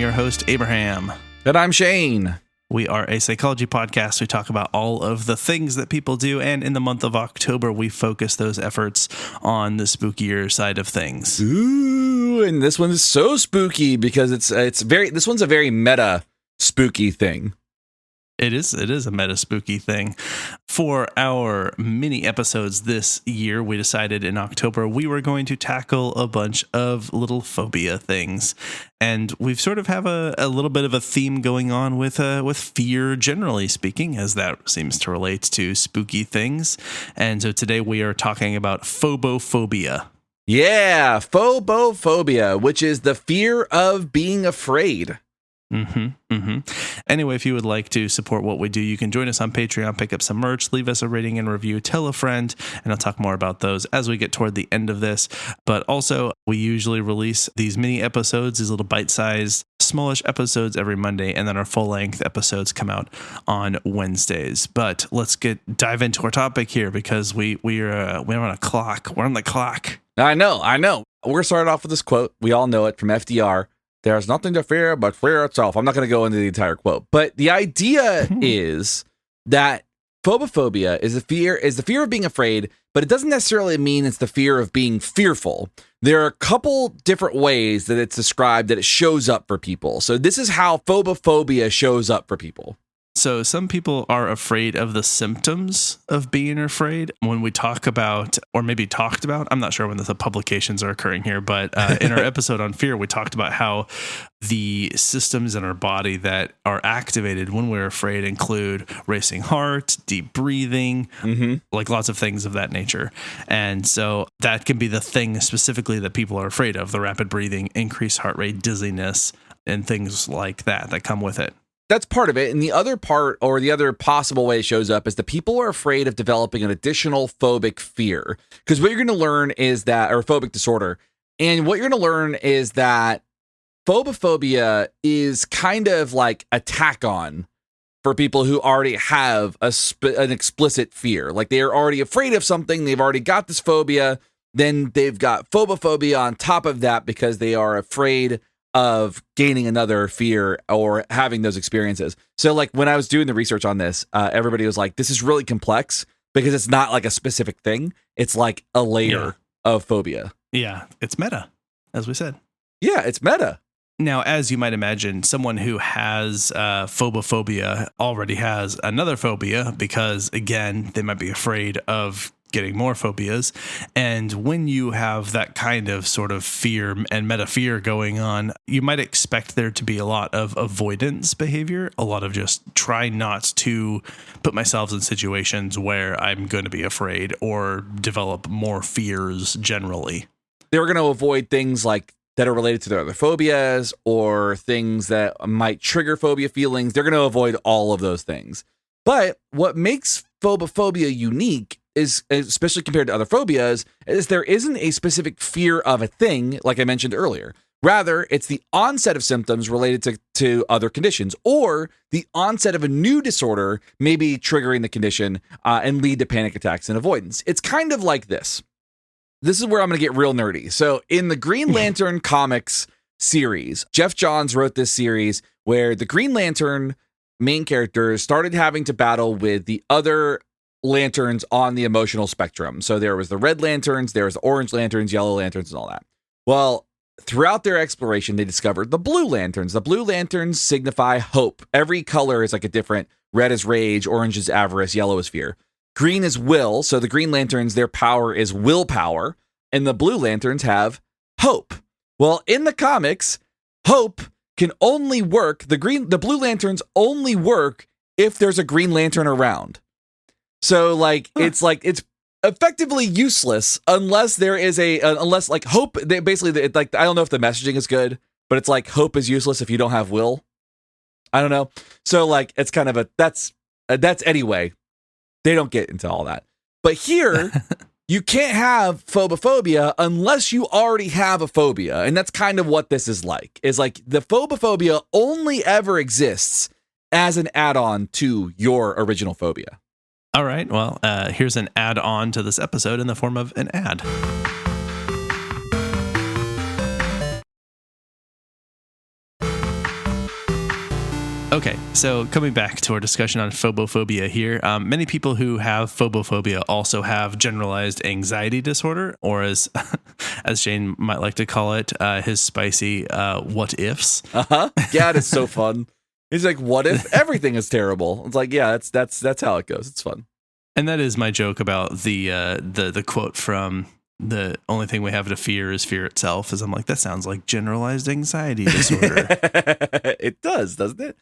your host, Abraham. And I'm Shane. We are a psychology podcast. We talk about all of the things that people do, and in the month of October, we focus those efforts on the spookier side of things. Ooh, and this one is so spooky because this one's a very meta spooky thing. It is a meta spooky thing. For our mini episodes this year, we decided in October we were going to tackle a bunch of little phobia things. And we've sort of have a little bit of a theme going on with fear, generally speaking, as that seems to relate to spooky things. And so today we are talking about phobophobia. Yeah, phobophobia, which is the fear of being afraid. Anyway, if you would like to support what we do, you can join us on Patreon, pick up some merch, leave us a rating and review, tell a friend, and I'll talk more about those as we get toward the end of this. But also, we usually release these mini episodes, these little bite-sized, smallish episodes every Monday, and then our full-length episodes come out on Wednesdays. But let's dive into our topic here because we're on a clock. We're on the clock. I know. We're going to start off with this quote. We all know it from FDR. There's nothing to fear but fear itself. I'm not going to go into the entire quote, but the idea is that phobophobia is the fear of being afraid, but it doesn't necessarily mean it's the fear of being fearful. There are a couple different ways that it's described that it shows up for people. So this is how phobophobia shows up for people. So some people are afraid of the symptoms of being afraid. When we talk about, or maybe talked about, I'm not sure when the publications are occurring here, but in our episode on fear, we talked about how the systems in our body that are activated when we're afraid include racing heart, deep breathing, like lots of things of that nature. And so that can be the thing specifically that people are afraid of, the rapid breathing, increased heart rate, dizziness, and things like that come with it. That's part of it. And the other part, or the other possible way it shows up, is that people are afraid of developing an additional phobic fear. Because what you're going to learn is that, or phobic disorder, and what you're going to learn is that phobophobia is kind of like a tack on for people who already have an explicit fear. Like they are already afraid of something, they've already got this phobia, then they've got phobophobia on top of that because they are afraid of gaining another fear or having those experiences. So like when I was doing the research on this, everybody was like, this is really complex because it's not like a specific thing. It's like a layer of phobia. Yeah, it's meta, as we said. Yeah, it's meta. Now, as you might imagine, someone who has phobophobia already has another phobia because, again, they might be afraid of getting more phobias. And when you have that kind of sort of fear and meta fear going on, you might expect there to be a lot of avoidance behavior, a lot of just try not to put myself in situations where I'm going to be afraid or develop more fears generally. They're going to avoid things like that are related to their other phobias or things that might trigger phobia feelings. They're going to avoid all of those things. But what makes phobophobia unique is, especially compared to other phobias, is there isn't a specific fear of a thing, like I mentioned earlier. Rather, it's the onset of symptoms related to other conditions, or the onset of a new disorder maybe triggering the condition and lead to panic attacks and avoidance. It's kind of like this. This is where I'm going to get real nerdy. So in the Green Lantern comics series, Jeff Johns wrote this series where the Green Lantern main character started having to battle with the other lanterns on the emotional spectrum. So there was the red lanterns, there was the orange lanterns, yellow lanterns, and all that. Well, throughout their exploration, they discovered the blue lanterns. The blue lanterns signify hope. Every color is like a different. Red is rage, orange is avarice, yellow is fear. Green is will. So the green lanterns, their power is willpower. And the blue lanterns have hope. Well, in the comics, hope can only work. The blue lanterns only work if there's a green lantern around. So like it's effectively useless unless there is unless like hope. They basically like I don't know if the messaging is good, but it's like hope is useless if you don't have will. I don't know. So like it's kind of that's anyway. They don't get into all that. But here you can't have phobophobia unless you already have a phobia, and that's kind of what this is like. Is like the phobophobia only ever exists as an add-on to your original phobia. All right. Well, here's an add-on to this episode in the form of an ad. Okay, so coming back to our discussion on phobophobia here, many people who have phobophobia also have generalized anxiety disorder, or as Shane might like to call it, his spicy what ifs. Yeah, it's so fun. He's like, what if everything is terrible? It's like, yeah, that's how it goes. It's fun. And that is my joke about the quote from the only thing we have to fear is fear itself. Is I'm like, that sounds like generalized anxiety disorder. It does, doesn't it?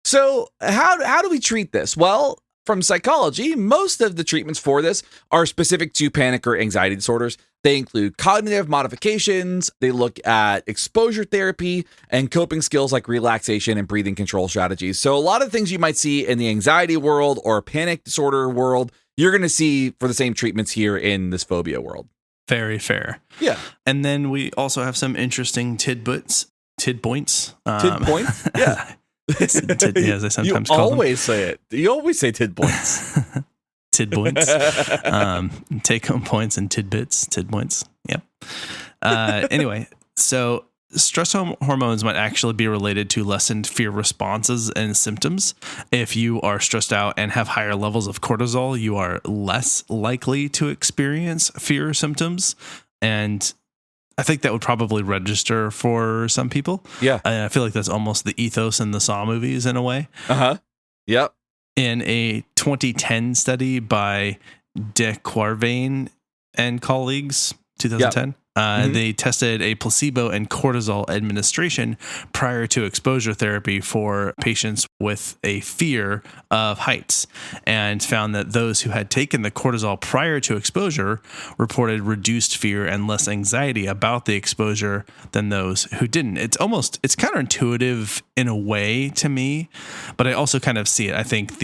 So how do we treat this? Well, from psychology, most of the treatments for this are specific to panic or anxiety disorders. They include cognitive modifications. They look at exposure therapy and coping skills like relaxation and breathing control strategies. So a lot of things you might see in the anxiety world or panic disorder world, you're going to see for the same treatments here in this phobia world. Very fair. Yeah. And then we also have some interesting tidpoints. Tidpoints? Yeah. As I sometimes call them. You always say it. You always say tidpoints. Tidpoints. Take-home points and tidbits. Tidpoints. Yep. Anyway, so stress hormones might actually be related to lessened fear responses and symptoms. If you are stressed out and have higher levels of cortisol, you are less likely to experience fear symptoms. And I think that would probably register for some people. Yeah. I feel like that's almost the ethos in the Saw movies in a way. Yep. In a 2010 study by De Quervain and colleagues, 2010, they tested a placebo and cortisol administration prior to exposure therapy for patients with a fear of heights, and found that those who had taken the cortisol prior to exposure reported reduced fear and less anxiety about the exposure than those who didn't. It's counterintuitive in a way to me, but I also kind of see it. I think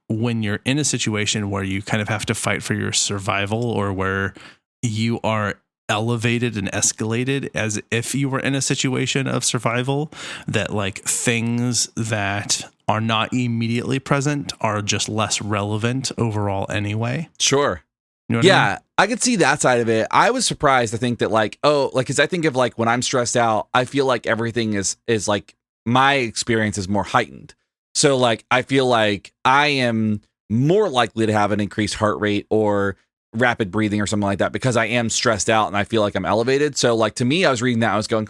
when you're in a situation where you kind of have to fight for your survival, or where you are elevated and escalated as if you were in a situation of survival, that like things that are not immediately present are just less relevant overall anyway. Sure. You know what I mean? I could see that side of it. I was surprised to think that because I think of like when I'm stressed out, I feel like everything is like my experience is more heightened. So like I feel like I am more likely to have an increased heart rate or rapid breathing or something like that because I am stressed out and I feel like I'm elevated. So like to me, I was reading that, I was going,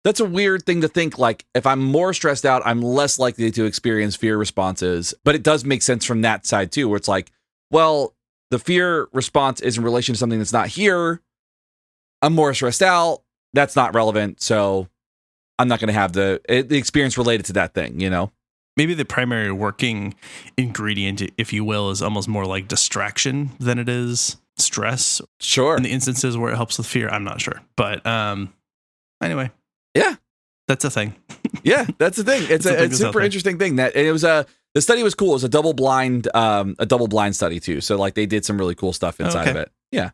that's a weird thing to think. Like if I'm more stressed out, I'm less likely to experience fear responses. But it does make sense from that side too, where it's like, well, the fear response is in relation to something that's not here. I'm more stressed out. That's not relevant. So I'm not going to have the experience related to that thing, you know? Maybe the primary working ingredient, if you will, is almost more like distraction than it is stress. Sure. In the instances where it helps with fear, I'm not sure. But anyway. Yeah. That's a thing. Yeah, that's the thing. It's a super interesting thing. That it was the study was cool. It was a double blind study too. So like they did some really cool stuff inside of it. Yeah.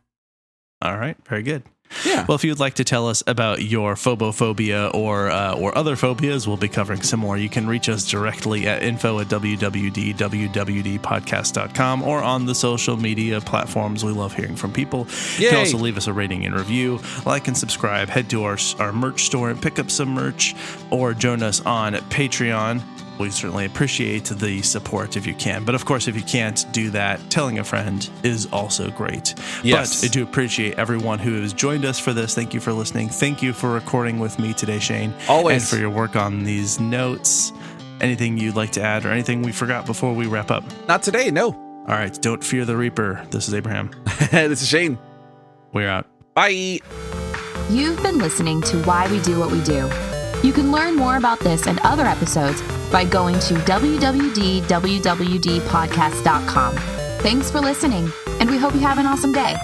All right. Very good. Yeah. Well, if you'd like to tell us about your phobophobia or other phobias, we'll be covering some more. You can reach us directly at info@wwd.podcast.com or on the social media platforms. We love hearing from people. Yay. You can also leave us a rating and review, like and subscribe, head to our merch store and pick up some merch, or join us on Patreon. We certainly appreciate the support if you can. But of course, if you can't do that, telling a friend is also great. Yes. But I do appreciate everyone who has joined us for this. Thank you for listening. Thank you for recording with me today, Shane. Always. And for your work on these notes. Anything you'd like to add or anything we forgot before we wrap up? Not today, no. All right. Don't fear the Reaper. This is Abraham. This is Shane. We're out. Bye. You've been listening to Why We Do What We Do. You can learn more about this and other episodes by going to www.wwdpodcast.com. Thanks for listening, and we hope you have an awesome day.